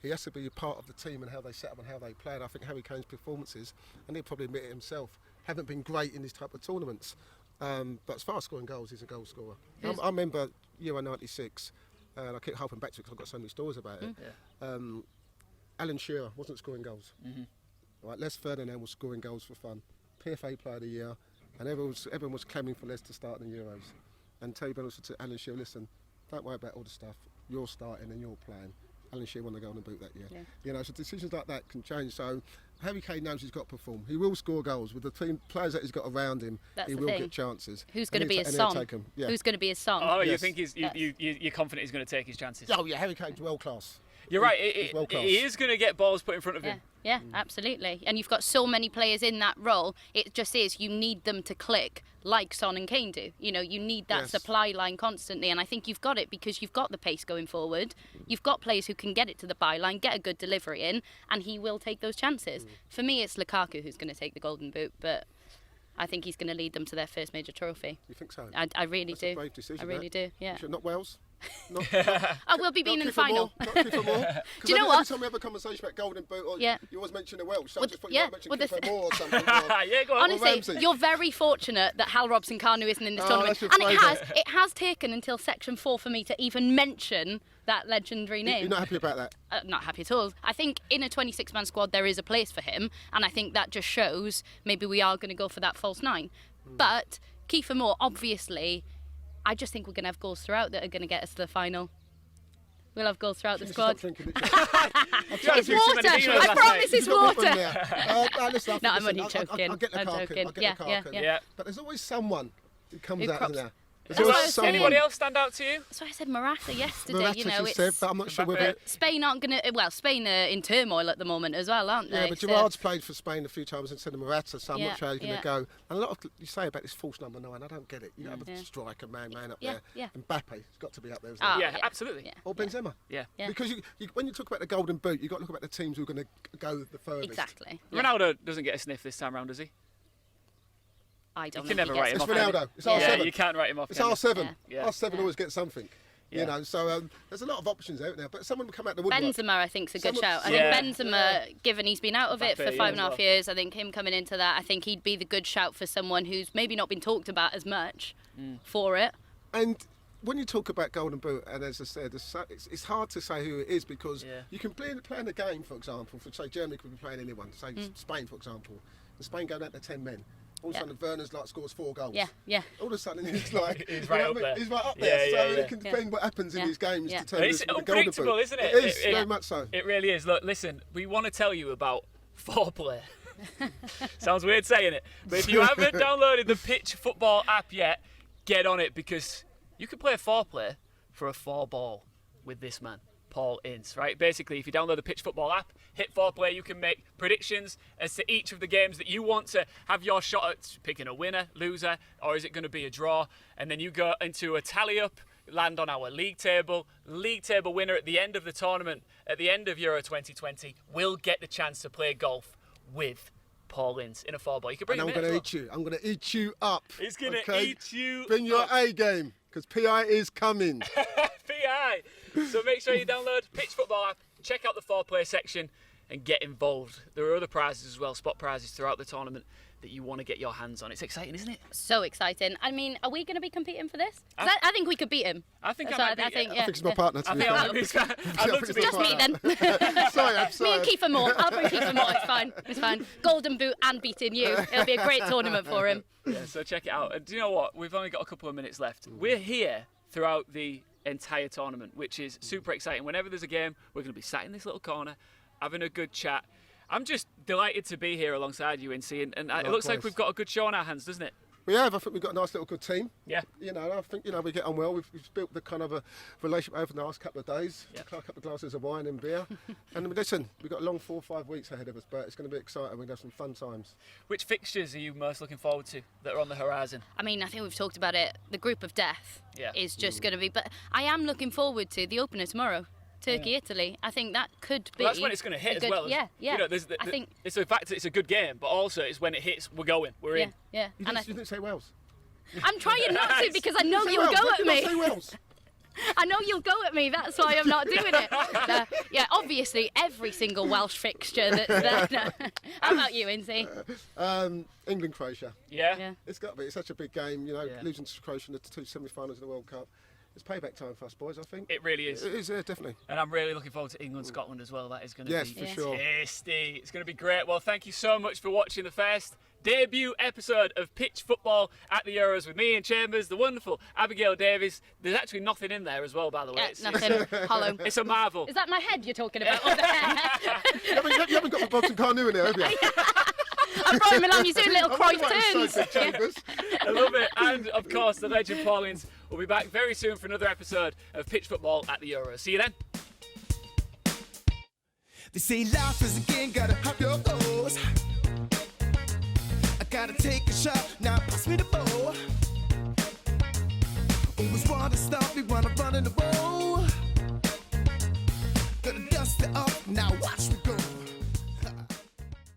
he has to be a part of the team and how they set up and how they play. And I think Harry Kane's performances, and he'll probably admit it himself, haven't been great in this type of tournaments. But as far as scoring goals, he's a goal scorer. I remember Euro 96, and I keep harping back to it because I've got so many stories about it. Alan Shearer wasn't scoring goals. Right, Les Ferdinand was scoring goals for fun. PFA Player of the Year, and everyone was clamoring for Les to start in the Euros. And Terry Bennell said to Alan Shearer, listen, don't worry about all the stuff. You're starting and you're playing. Alan Shearer won the golden boot that year. You know, so decisions like that can change. So Harry Kane knows he's got to perform. He will score goals with the team players that he's got around him. That's he the will thing. get chances. Who's going to And be he'll his ta- and song? he'll take 'em. Yeah. Who's going to be his song? Oh, you Yes. think you're confident he's going to take his chances? Oh yeah, Harry Kane's world class. You're right. He's world class. He is going to get balls put in front of him. Yeah, absolutely. And you've got so many players in that role. It just is you need them to click like Son and Kane do. You know, you need that Yes. supply line constantly. And I think you've got it because you've got the pace going forward. You've got players who can get it to the byline, get a good delivery in, and he will take those chances. For me, it's Lukaku who's going to take the golden boot, but I think he's going to lead them to their first major trophy. You think so? I really That's do. a brave decision. I really do, yeah. Not Wales. Not, Oh, we'll be being in the final. Not Clifford Moore. Do you know every what? time we have a conversation about golden boot, or Yeah. you always mention the Welsh. So Well, I just thought yeah, you might mention well, the Clifford th- Moore or something. Yeah, go on. Honestly, Ramsey. you're very fortunate that Hal Robson Kanu isn't in this Oh, tournament. that's your And favourite. it has taken until section 4 for me to even mention that legendary name. You're not happy about that? Not happy at all. I think in a 26-man squad there is a place for him, and I think that just shows maybe we are going to go for that false 9. But Kiefer Moore, obviously, I just think we're going to have goals throughout that are going to get us to the final. We'll have goals throughout the You should squad. stop drinking, Mitchell. It's water. I promise it's You've got water. one there. Listen, No, I'm listen, only joking. I get the I'm car. joking. I get Yeah, the car. yeah. Yeah. But there's always someone who comes Who out crops- of there. There's That's what I always was saying. Anybody else stand out to you? So I said Morata yesterday. Morata, you know, she it's said, but I'm not sure whether. Spain aren't going to. Well, Spain are in turmoil at the moment as well, aren't they? Yeah, but So- Gerard's played for Spain a few times instead of Morata, so I'm Yeah, not sure how he's going yeah. to go. And a lot of you say about this false number 9, I don't get it. You have a Yeah. striker, man up Yeah, there. yeah. Mbappe, it's got to be up there, isn't Ah, it? Yeah, yeah. absolutely. Yeah. Or Benzema. Yeah. Yeah. Because when you talk about the golden boot, you've got to look about the teams who are going to go the furthest. Exactly. Yeah. Ronaldo doesn't get a sniff this time round, does he? I don't You can know. never if he write gets him It's off. it. Ronaldo. It's Yeah, R7. you can't write him off. It's can you? R7. Yeah. R7 always gets something. Yeah. You know, so there's a lot of options out there. But someone will come out the woodwork. Benzema, I think, is a good Someone- shout. I Yeah. think Benzema, given he's been out of it Mbappe, for yeah, 5.5 as well. years, I think him coming into that, I think he'd be the good shout for someone who's maybe not been talked about as much for it. And when you talk about golden boot, and as I said, it's hard to say who it is because Yeah. you can play in the game, for example, for say Germany could be playing anyone, say Spain, for example, and Spain go down to 10 men. All of a Yeah. sudden, Werner's scores 4 goals. Yeah, yeah. All of a sudden, he's like He's right you know up what I mean? there. He's right up Yeah, there. yeah, So yeah. it can depend what happens in Yeah. these games Yeah. to determine It's the golden unpredictable, boot. isn't it? It is It- very much so. It really is. Look, listen, we want to tell you about foreplay. Sounds weird saying it, but if you haven't downloaded the Pitch Football app yet, get on it because you can play a foreplay for a 4 ball with this man. Paul Ince, right? Basically, if you download the Pitch Football app, hit foreplay, you can make predictions as to each of the games that you want to have your shot at picking a winner, loser, or is it going to be a draw? And then you go into a tally up, land on our league table winner at the end of the tournament, at the end of Euro 2020, will get the chance to play golf with Paul Ince in a 4-ball. You can bring And him I'm in going as to well. eat you. I'm going to eat you up. He's going to okay? eat you Bring your up. A game, because PI is coming. PI. So make sure you download Pitch Football app, check out the foreplay section, and get involved. There are other prizes as well, spot prizes throughout the tournament that you want to get your hands on. It's exciting, isn't it? So exciting. I mean, are we going to be competing for this? 'Cause I think we could beat him. I think So I might be. I think, I yeah. think it's my partner. I think I might be. I'd love to be. Just me then. Sorry, I'm Me sorry. and Kiefer Moore. I'll bring Kiefer Moore. It's fine. It's fine. Golden boot and beating you. It'll be a great tournament for him. Yeah, so check it out. And do you know what? We've only got a couple of minutes left. We're here throughout the entire tournament, which is super exciting. Whenever there's a game, we're going to be sat in this little corner, having a good chat. I'm just delighted to be here alongside you, Ince, and it looks like Likewise. we've got a good show on our hands, doesn't it? We have. I think we've got a nice little good team. Yeah. You know, I think, we get on well. We've built the kind of a relationship over the last couple of days. Yeah. A couple of glasses of wine and beer. And listen, we've got a long 4 or 5 weeks ahead of us, but it's going to be exciting. We're going to have some fun times. Which fixtures are you most looking forward to that are on the horizon? I mean, I think we've talked about it. The group of death Yeah. is just going to be. But I am looking forward to the opener tomorrow. Turkey, Italy. I think that could be. Well, that's when it's going to hit a as good- well. Yeah, yeah. You know, I think. it's the fact that it's a good game, but also it's when it hits, we're going, we're Yeah, in. yeah. You And didn't say Wales. I'm trying not to because I know Say you'll Wales. go Why at did you not say me. Wales? I know you'll go at me. That's why I'm not doing it. Yeah, obviously every single Welsh fixture that's there. No. How about you, Ince? England, Croatia. Yeah? Yeah. It's got to be. It's such a big game. You know, Yeah. losing to Croatia in the 2 semi-finals of the World Cup. It's payback time for us boys, I think. It really is. It is, yeah, definitely. And I'm really looking forward to England-Scotland as well. That is going to Yes, be for sure. tasty. It's going to be great. Well, thank you so much for watching the first debut episode of Pitch Football at the Euros with me, Ian Chambers, the wonderful Abigail Davies. There's actually nothing in there as well, by the way. Yeah, nothing. Hollow. It's a marvel. Is that my head you're talking about? Or the hair? You haven't got the Bobson Carnu in there, have you? I brought him along. He's doing little I wonder Cruyff why it's turns. so big, Chambers. I love it. And, of course, the legend Paul Ince will be back very soon for another episode of Pitch Football at the Euros. See you then. They say life is a game, gotta have your goals. I gotta take a shot, now pass me the ball. Always wanna stop me when I'm running the ball. Gonna dust it off, now watch